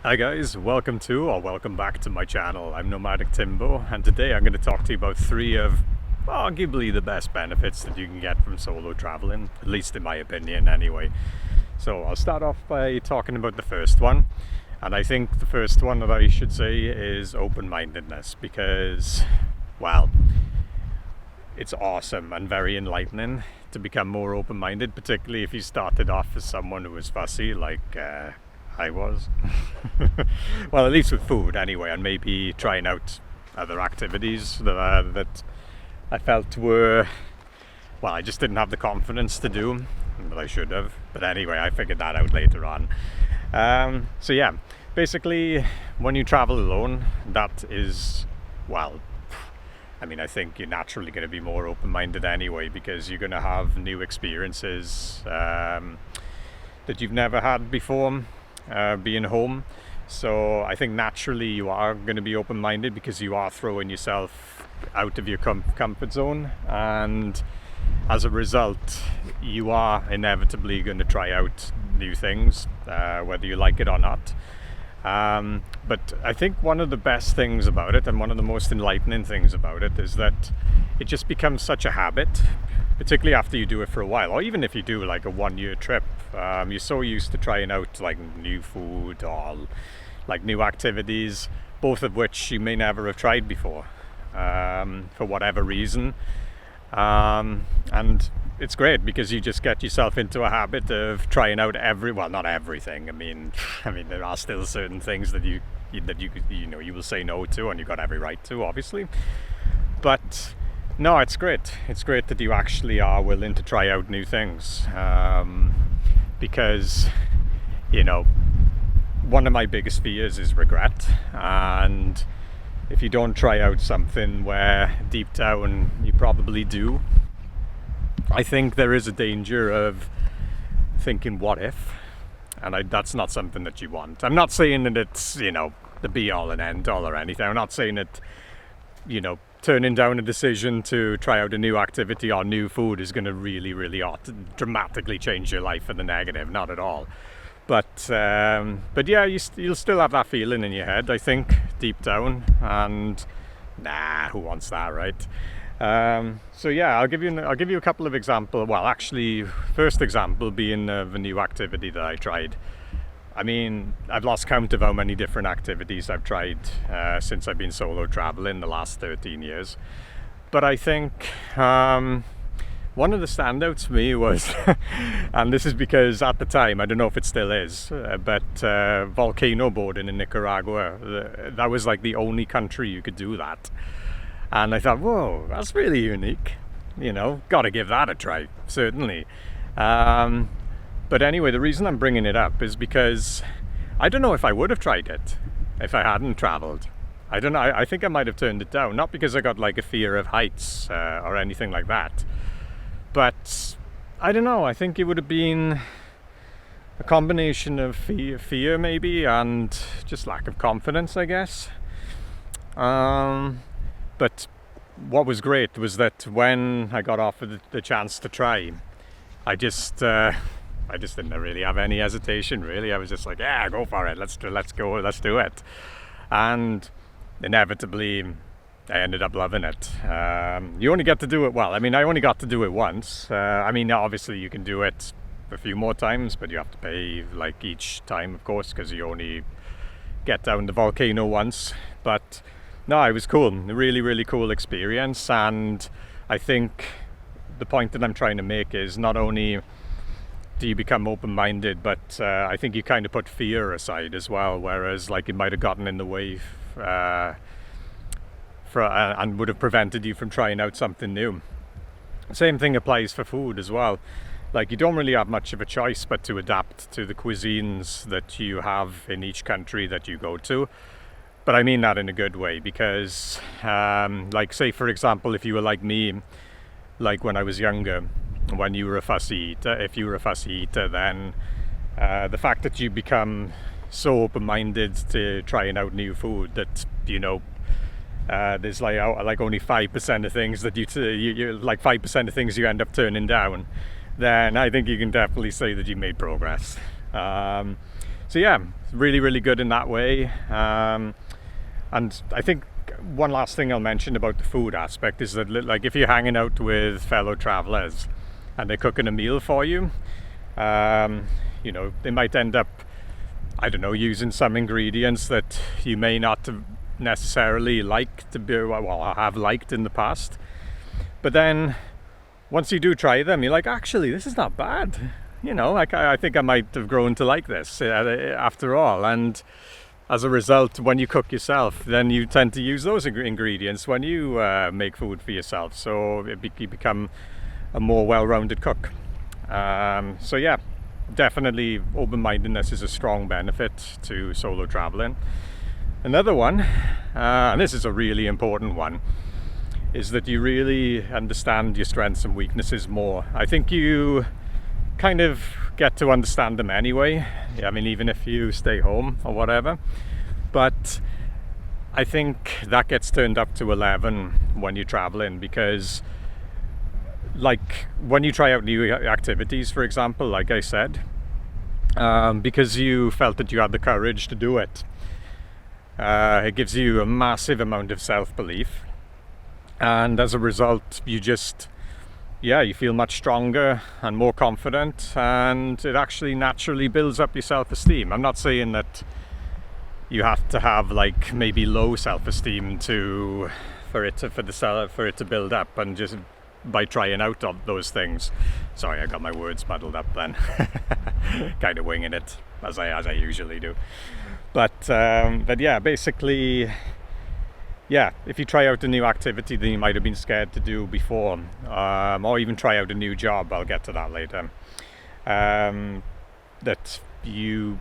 Hi guys, welcome back to my channel. I'm Nomadic Timbo, and today I'm going to talk to you about three of arguably the best benefits that you can get from solo traveling, at least in my opinion anyway. So I'll start off by talking about the first one, and I think the first one that I should say is open-mindedness, because, well, it's awesome and very enlightening to become more open-minded, particularly if you started off as someone who was fussy like I was. Well, at least with food anyway, and maybe trying out other activities that I felt were, well, I just didn't have the confidence to do, but I should have. But anyway, I figured that out later on. So yeah, basically when you travel alone, that is, well, I mean, I think you're naturally going to be more open-minded anyway, because you're going to have new experiences that you've never had before. Being home, so I think naturally you are going to be open-minded because you are throwing yourself out of your comfort zone, and as a result you are inevitably going to try out new things, whether you like it or not. But I think one of the best things about it, and one of the most enlightening things about it, is that it just becomes such a habit, particularly after you do it for a while, or even if you do like a 1-year trip. You're so used to trying out like new food or like new activities, both of which you may never have tried before, for whatever reason. And it's great because you just get yourself into a habit of trying out not everything. I mean, there are still certain things that you will say no to, and you've got every right to, obviously. But no, it's great. It's great that you actually are willing to try out new things. Because, one of my biggest fears is regret. And if you don't try out something where deep down you probably do, I think there is a danger of thinking, what if? And that's not something that you want. I'm not saying that it's, the be all and end all or anything. I'm not saying that, turning down a decision to try out a new activity or new food is going to really, really dramatically change your life for the negative. Not at all. But yeah, you'll still have that feeling in your head, I think, deep down. And who wants that, right? So yeah, I'll give you a couple of examples. Well, actually, first example being the new activity that I tried. I mean, I've lost count of how many different activities I've tried since I've been solo traveling the last 13 years. But I think one of the standouts for me was, and this is because at the time, I don't know if it still is, but volcano boarding in Nicaragua, that was like the only country you could do that. And I thought, whoa, that's really unique. Got to give that a try, certainly. But anyway, the reason I'm bringing it up is because I don't know if I would have tried it if I hadn't traveled. I don't know. I think I might have turned it down, not because I got like a fear of heights or anything like that. But I don't know. I think it would have been a combination of fear maybe, and just lack of confidence, I guess. But what was great was that when I got offered the chance to try, I just didn't really have any hesitation, really. I was just like, yeah, go for it. Let's do it. And inevitably, I ended up loving it. You only get to do it, I only got to do it once. Obviously you can do it a few more times, but you have to pay like each time, of course, because you only get down the volcano once. But no, it was cool. A really, really cool experience. And I think the point that I'm trying to make is not only do you become open-minded, but I think you kind of put fear aside as well, whereas like it might have gotten in the way and would have prevented you from trying out something new. Same thing applies for food as well. Like, you don't really have much of a choice but to adapt to the cuisines that you have in each country that you go to. But I mean that in a good way, because like, say for example, if you were like me, like when I was younger, when you were a fussy eater, then the fact that you become so open-minded to trying out new food that there's like only 5% of things that you like 5% of things you end up turning down, then I think you can definitely say that you made progress. So yeah, really good in that way. And I think one last thing I'll mention about the food aspect is that, like, if you're hanging out with fellow travelers and they're cooking a meal for you, you know, they might end up, I don't know, using some ingredients that you may not necessarily like to be, well, have liked in the past. But then once you do try them, you're like, actually, this is not bad. You know, like, I think I might have grown to like this after all. And as a result, when you cook yourself, then you tend to use those ingredients when you make food for yourself. So you become a more well-rounded cook. So yeah, definitely open-mindedness is a strong benefit to solo traveling. Another one, and this is a really important one, is that you really understand your strengths and weaknesses more. I think you kind of get to understand them anyway. I mean, even if you stay home or whatever. But I think that gets turned up to 11 when you're traveling, because like when you try out new activities, for example, like I said, because you felt that you had the courage to do it, it gives you a massive amount of self-belief. And as a result, you feel much stronger and more confident, and it actually naturally builds up your self-esteem. I'm not saying that you have to have like maybe low self-esteem for it to build up, and just by trying out those things. Sorry, I got my words muddled up then. Kind of winging it as I usually do. But yeah, basically, yeah, if you try out a new activity that you might have been scared to do before, or even try out a new job, I'll get to that later, that you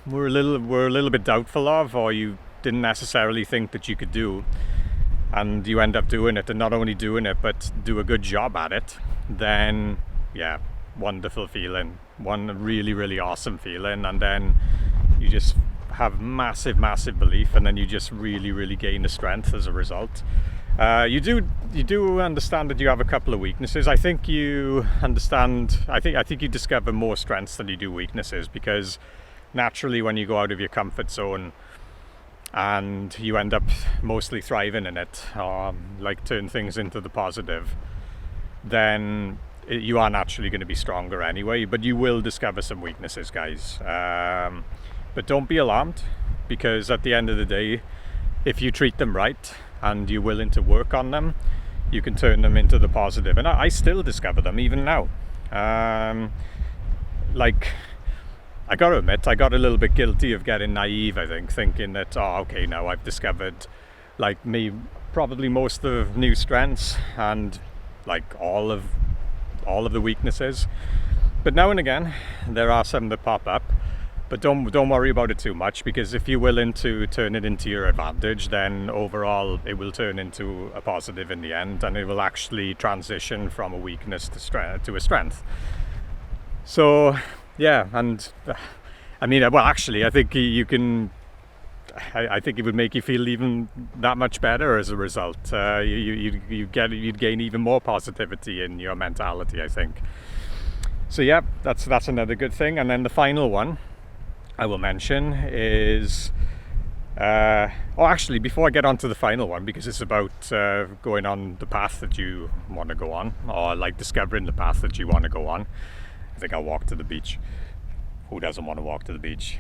were a little bit doubtful of, or you didn't necessarily think that you could do, and you end up doing it, and not only doing it, but do a good job at it, then yeah, wonderful feeling, one really awesome feeling. And then you just have massive belief, and then you just really gain the strength as a result. You do understand that you have a couple of weaknesses. I think you discover more strengths than you do weaknesses, because naturally when you go out of your comfort zone and you end up mostly thriving in it, like turn things into the positive, then you are naturally going to be stronger anyway. But you will discover some weaknesses, guys. But don't be alarmed, because at the end of the day, if you treat them right and you're willing to work on them, you can turn them into the positive. And I still discover them even now. Like, I gotta admit, I got a little bit guilty of getting naive, I think, thinking that, okay, now I've discovered like probably most of new strengths and like all of the weaknesses. But now and again, there are some that pop up. But don't worry about it too much, because if you're willing to turn it into your advantage, then overall it will turn into a positive in the end, and it will actually transition from a weakness to a strength. So yeah, and I mean, well, actually, I think you can. I think it would make you feel even that much better as a result. You'd gain even more positivity in your mentality, I think. So yeah, that's another good thing. And then the final one I will mention is, actually, before I get on to the final one, because it's about going on the path that you want to go on, or like discovering the path that you want to go on. I think I'll walk to the beach. Who doesn't want to walk to the beach?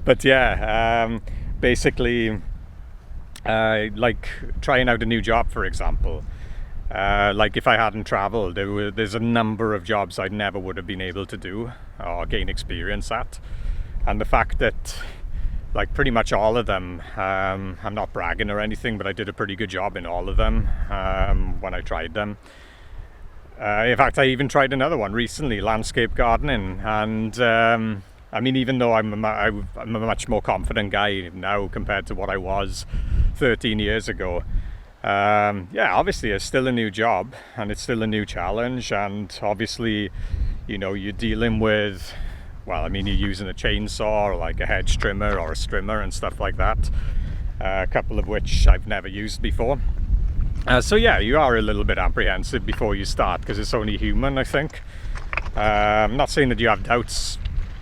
But yeah, basically, like trying out a new job, for example. Like if I hadn't traveled, there's a number of jobs I never would have been able to do or gain experience at. And the fact that like pretty much all of them, I'm not bragging or anything, but I did a pretty good job in all of them when I tried them. In fact, I even tried another one recently, landscape gardening, and I mean, even though I'm a much more confident guy now compared to what I was 13 years ago, yeah, obviously it's still a new job and it's still a new challenge, and obviously, you know, you're dealing with, well, I mean, you're using a chainsaw or like a hedge trimmer or a strimmer and stuff like that, a couple of which I've never used before. So yeah, you are a little bit apprehensive before you start, because it's only human, I think. I'm not saying that you have doubts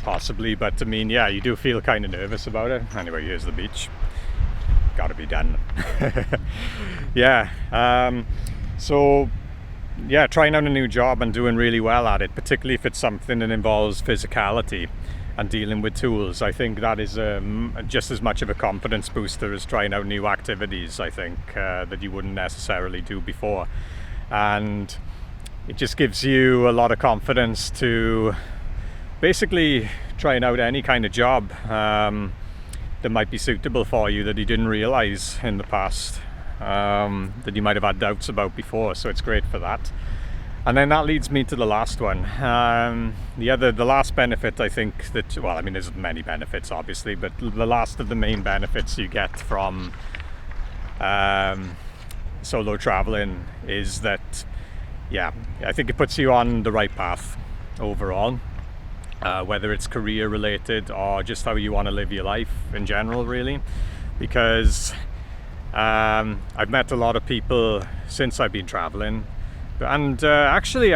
possibly, but I mean, yeah, you do feel kind of nervous about it. Anyway, here's the beach. Gotta be done. Yeah. So yeah, trying out a new job and doing really well at it, particularly if it's something that involves physicality and dealing with tools. I think that is just as much of a confidence booster as trying out new activities, I think, that you wouldn't necessarily do before. And it just gives you a lot of confidence to basically trying out any kind of job that might be suitable for you that you didn't realize in the past, that you might have had doubts about before. So it's great for that. And then that leads me to the last one. The last benefit, I think that, well, I mean, there's many benefits obviously, but the last of the main benefits you get from solo traveling is that, yeah, I think it puts you on the right path overall, whether it's career related or just how you want to live your life in general, really, because I've met a lot of people since I've been traveling. And actually,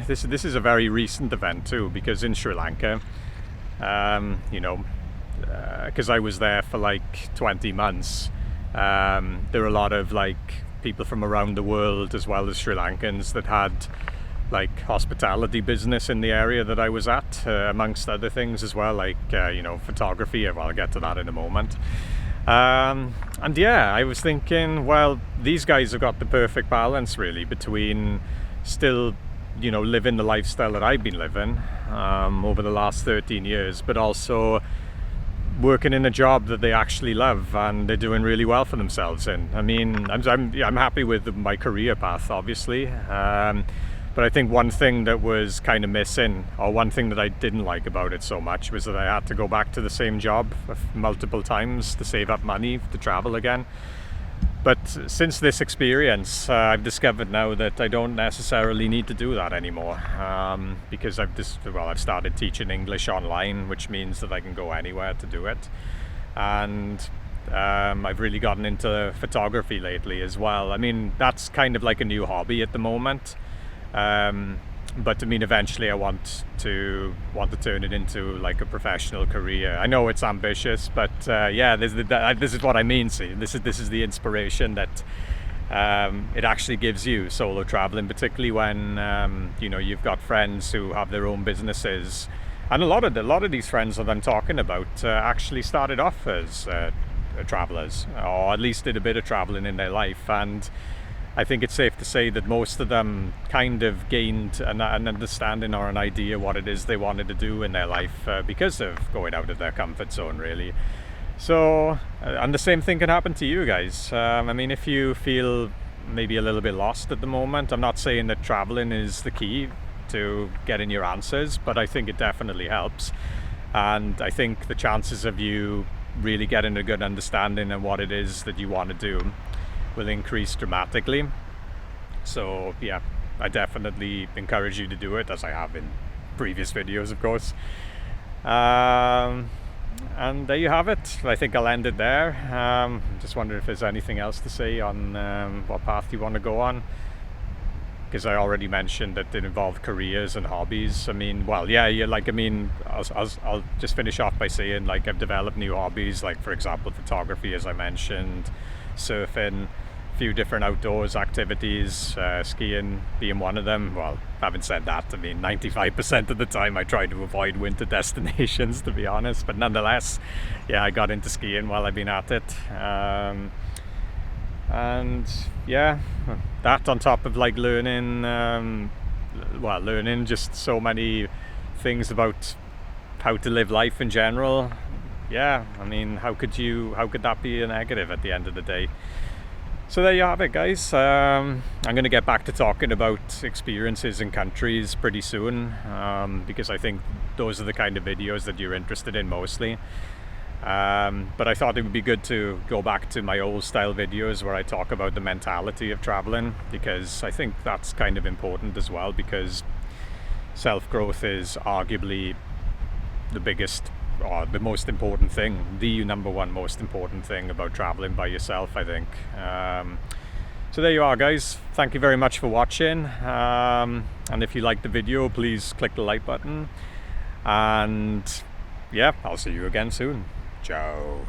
this is a very recent event too, because in Sri Lanka, because I was there for like 20 months, there are a lot of like people from around the world as well as Sri Lankans that had like hospitality business in the area that I was at, amongst other things as well, like photography. Well, I'll get to that in a moment. And yeah, I was thinking, well, these guys have got the perfect balance really between still, living the lifestyle that I've been living over the last 13 years, but also working in a job that they actually love and they're doing really well for themselves in. I mean, I'm happy with my career path, obviously. But I think one thing that was kind of missing, or one thing that I didn't like about it so much, was that I had to go back to the same job multiple times to save up money to travel again. But since this experience, I've discovered now that I don't necessarily need to do that anymore, because I've started teaching English online, which means that I can go anywhere to do it. And I've really gotten into photography lately as well. I mean, that's kind of like a new hobby at the moment. But I mean, eventually I want to turn it into like a professional career. I know it's ambitious, but yeah, this is what I mean. See, this is the inspiration that it actually gives you solo traveling, particularly when you've got friends who have their own businesses, and a lot of these friends that I'm talking about actually started off as travelers, or at least did a bit of traveling in their life. And I think it's safe to say that most of them kind of gained an understanding or an idea what it is they wanted to do in their life because of going out of their comfort zone, really. So, and the same thing can happen to you guys. I mean, if you feel maybe a little bit lost at the moment, I'm not saying that traveling is the key to getting your answers, but I think it definitely helps. And I think the chances of you really getting a good understanding of what it is that you want to do will increase dramatically. So yeah, I definitely encourage you to do it, as I have in previous videos, of course. And there you have it. I think I'll end it there. Just wondering if there's anything else to say on what path you want to go on, because I already mentioned that it involved careers and hobbies. I mean, well, yeah, I'll just finish off by saying, like, I've developed new hobbies, like for example photography, as I mentioned, surfing, a few different outdoors activities, skiing being one of them. Well, having said that, I mean, 95% of the time I try to avoid winter destinations, to be honest, but nonetheless, yeah, I got into skiing while I've been at it. And yeah, that on top of like learning just so many things about how to live life in general. Yeah, I mean, how could that be a negative at the end of the day? So there you have it, guys. I'm going to get back to talking about experiences in countries pretty soon, because I think those are the kind of videos that you're interested in mostly. But I thought it would be good to go back to my old style videos where I talk about the mentality of traveling, because I think that's kind of important as well, because self-growth is arguably the biggest or the most important thing, the number one most important thing about traveling by yourself, I think. So there you are, guys. Thank you very much for watching, and if you liked the video, please click the like button, and yeah, I'll see you again soon. Ciao.